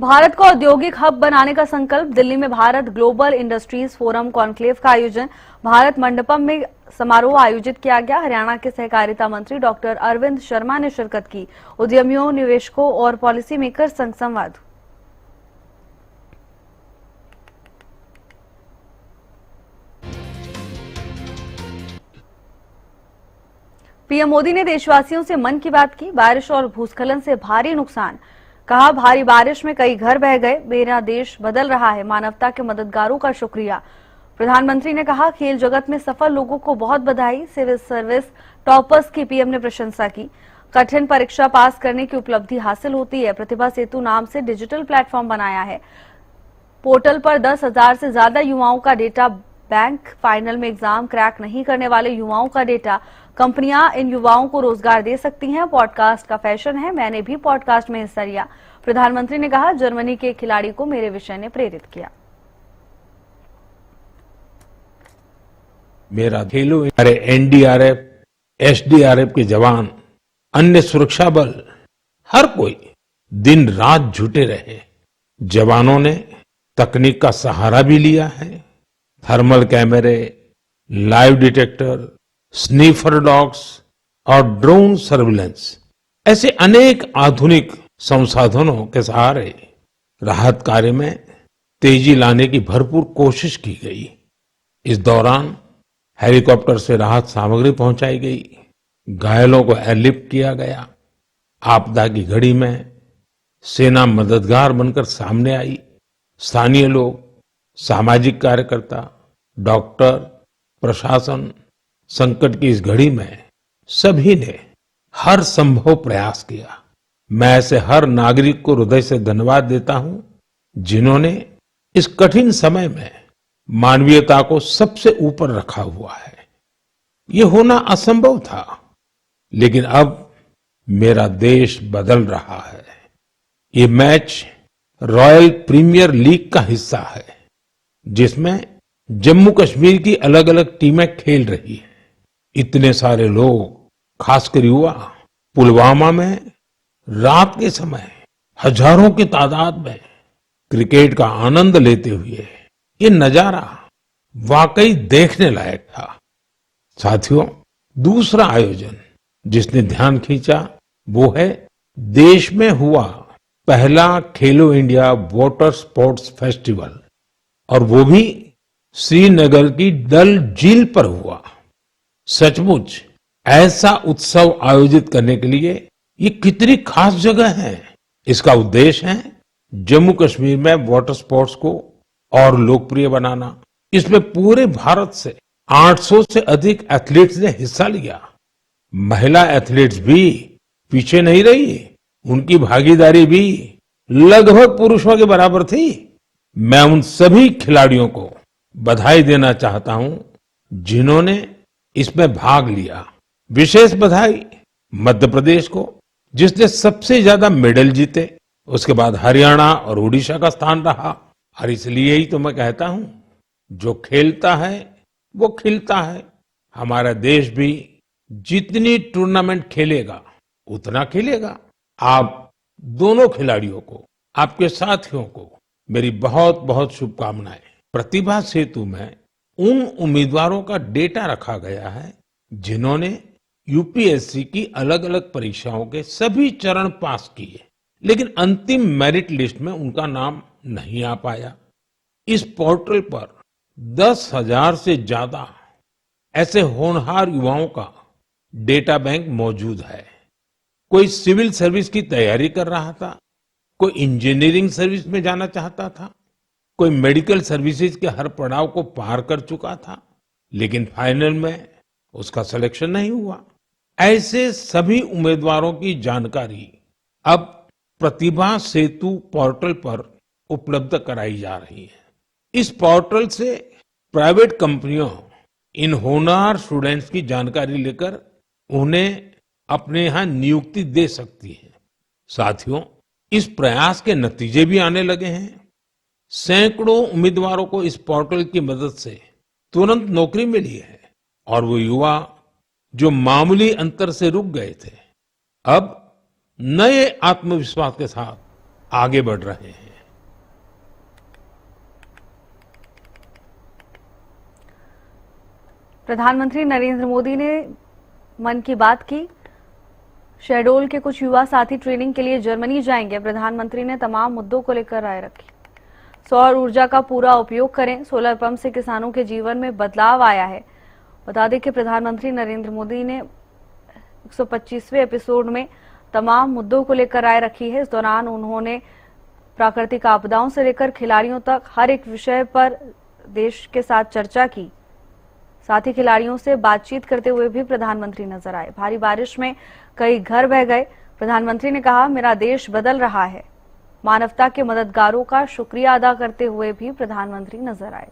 भारत को औद्योगिक हब बनाने का संकल्प। दिल्ली में Bharat global industries forum conclave का आयोजन भारत मंडपम में समारोह आयोजित किया गया। हरियाणा के सहकारिता मंत्री डॉक्टर अरविंद शर्मा ने शिरकत की। उद्यमियों, निवेशकों और पॉलिसी मेकर संग संवाद। पीएम मोदी ने देशवासियों से मन की बात की। बारिश और भूस्खलन से भारी नुकसान। कहा, भारी बारिश में कई घर बह गए। मेरा देश बदल रहा है। मानवता के मददगारों का शुक्रिया। प्रधानमंत्री ने कहा, खेल जगत में सफल लोगों को बहुत बधाई। सिविल सर्विस टॉपर्स की पीएम ने प्रशंसा की। कठिन परीक्षा पास करने की उपलब्धि हासिल होती है। प्रतिभा सेतु नाम से डिजिटल प्लेटफॉर्म बनाया है। पोर्टल पर 10,000 से ज्यादा युवाओं का डेटा बैंक। फाइनल में एग्जाम क्रैक नहीं करने वाले युवाओं का डेटा। कंपनियां इन युवाओं को रोजगार दे सकती हैं। पॉडकास्ट का फैशन है। मैंने भी पॉडकास्ट में हिस्सा लिया। प्रधानमंत्री ने कहा, जर्मनी के खिलाड़ी को मेरे विषय ने प्रेरित किया। मेरा खेलो अरे एनडीआरएफ, एसडीआरएफ के जवान, अन्य सुरक्षा बल, हर कोई दिन रात जुटे रहे। जवानों ने तकनीक का सहारा भी लिया है। थर्मल कैमरे, लाइव डिटेक्टर, स्नीफर डॉग्स और ड्रोन सर्विलेंस ऐसे अनेक आधुनिक संसाधनों के सहारे राहत कार्य में तेजी लाने की भरपूर कोशिश की गई। इस दौरान हेलीकॉप्टर से राहत सामग्री पहुंचाई गई। घायलों को एयरलिफ्ट किया गया। आपदा की घड़ी में सेना मददगार बनकर सामने आई। स्थानीय लोग, सामाजिक कार्यकर्ता, डॉक्टर, प्रशासन, संकट की इस घड़ी में सभी ने हर संभव प्रयास किया। मैं ऐसे हर नागरिक को हृदय से धन्यवाद देता हूं, जिन्होंने इस कठिन समय में मानवीयता को सबसे ऊपर रखा हुआ है। ये होना असंभव था, लेकिन अब मेरा देश बदल रहा है। ये मैच रॉयल प्रीमियर लीग का हिस्सा है, जिसमें जम्मू कश्मीर की अलग अलग टीमें खेल रही हैं। इतने सारे लोग, खासकर युवा, पुलवामा में रात के समय हजारों की तादाद में क्रिकेट का आनंद लेते हुए ये नजारा वाकई देखने लायक था। साथियों, दूसरा आयोजन जिसने ध्यान खींचा वो है देश में हुआ पहला खेलो इंडिया वाटर स्पोर्ट्स फेस्टिवल, और वो भी श्रीनगर की डल झील पर हुआ। सचमुच ऐसा उत्सव आयोजित करने के लिए ये कितनी खास जगह है। इसका उद्देश्य है जम्मू कश्मीर में वाटर स्पोर्ट्स को और लोकप्रिय बनाना। इसमें पूरे भारत से 800 से अधिक एथलीट्स ने हिस्सा लिया। महिला एथलीट्स भी पीछे नहीं रही। उनकी भागीदारी भी लगभग पुरुषों के बराबर थी। मैं उन सभी खिलाड़ियों को बधाई देना चाहता हूं जिन्होंने इसमें भाग लिया। विशेष बधाई मध्य प्रदेश को, जिसने सबसे ज्यादा मेडल जीते। उसके बाद हरियाणा और उड़ीसा का स्थान रहा। और इसलिए ही तो मैं कहता हूं, जो खेलता है वो खिलता है। हमारा देश भी जितनी टूर्नामेंट खेलेगा उतना खेलेगा। आप दोनों खिलाड़ियों को, आपके साथियों को मेरी बहुत बहुत शुभकामनाएं। प्रतिभा सेतु में उन उम्मीदवारों का डेटा रखा गया है जिन्होंने यूपीएससी की अलग अलग परीक्षाओं के सभी चरण पास किए, लेकिन अंतिम मेरिट लिस्ट में उनका नाम नहीं आ पाया। इस पोर्टल पर 10,000 से ज्यादा ऐसे होनहार युवाओं का डेटा बैंक मौजूद है। कोई सिविल सर्विस की तैयारी कर रहा था, कोई इंजीनियरिंग सर्विस में जाना चाहता था, कोई मेडिकल सर्विसेज के हर पड़ाव को पार कर चुका था, लेकिन फाइनल में उसका सिलेक्शन नहीं हुआ। ऐसे सभी उम्मीदवारों की जानकारी अब प्रतिभा सेतु पोर्टल पर उपलब्ध कराई जा रही है। इस पोर्टल से प्राइवेट कंपनियों इन होनहार स्टूडेंट्स की जानकारी लेकर उन्हें अपने यहां नियुक्ति दे सकती है। साथियों, इस प्रयास के नतीजे भी आने लगे हैं। सैकड़ों उम्मीदवारों को इस पोर्टल की मदद से तुरंत नौकरी मिली है, और वो युवा जो मामूली अंतर से रुक गए थे, अब नए आत्मविश्वास के साथ आगे बढ़ रहे हैं। प्रधानमंत्री नरेंद्र मोदी ने मन की बात की। शहडोल के कुछ युवा साथी ट्रेनिंग के लिए जर्मनी जाएंगे। प्रधानमंत्री ने तमाम मुद्दों को लेकर राय रखी। सौर ऊर्जा का पूरा उपयोग करें। सोलर पंप से किसानों के जीवन में बदलाव आया है। बता दें कि प्रधानमंत्री नरेंद्र मोदी ने 125वें एपिसोड में तमाम मुद्दों को लेकर राय रखी है। इस दौरान उन्होंने प्राकृतिक आपदाओं से लेकर खिलाड़ियों तक हर एक विषय पर देश के साथ चर्चा की। साथ ही खिलाड़ियों से बातचीत करते हुए भी प्रधानमंत्री नजर आए। भारी बारिश में कई घर बह गए। प्रधानमंत्री ने कहा, मेरा देश बदल रहा है। मानवता के मददगारों का शुक्रिया अदा करते हुए भी प्रधानमंत्री नजर आए।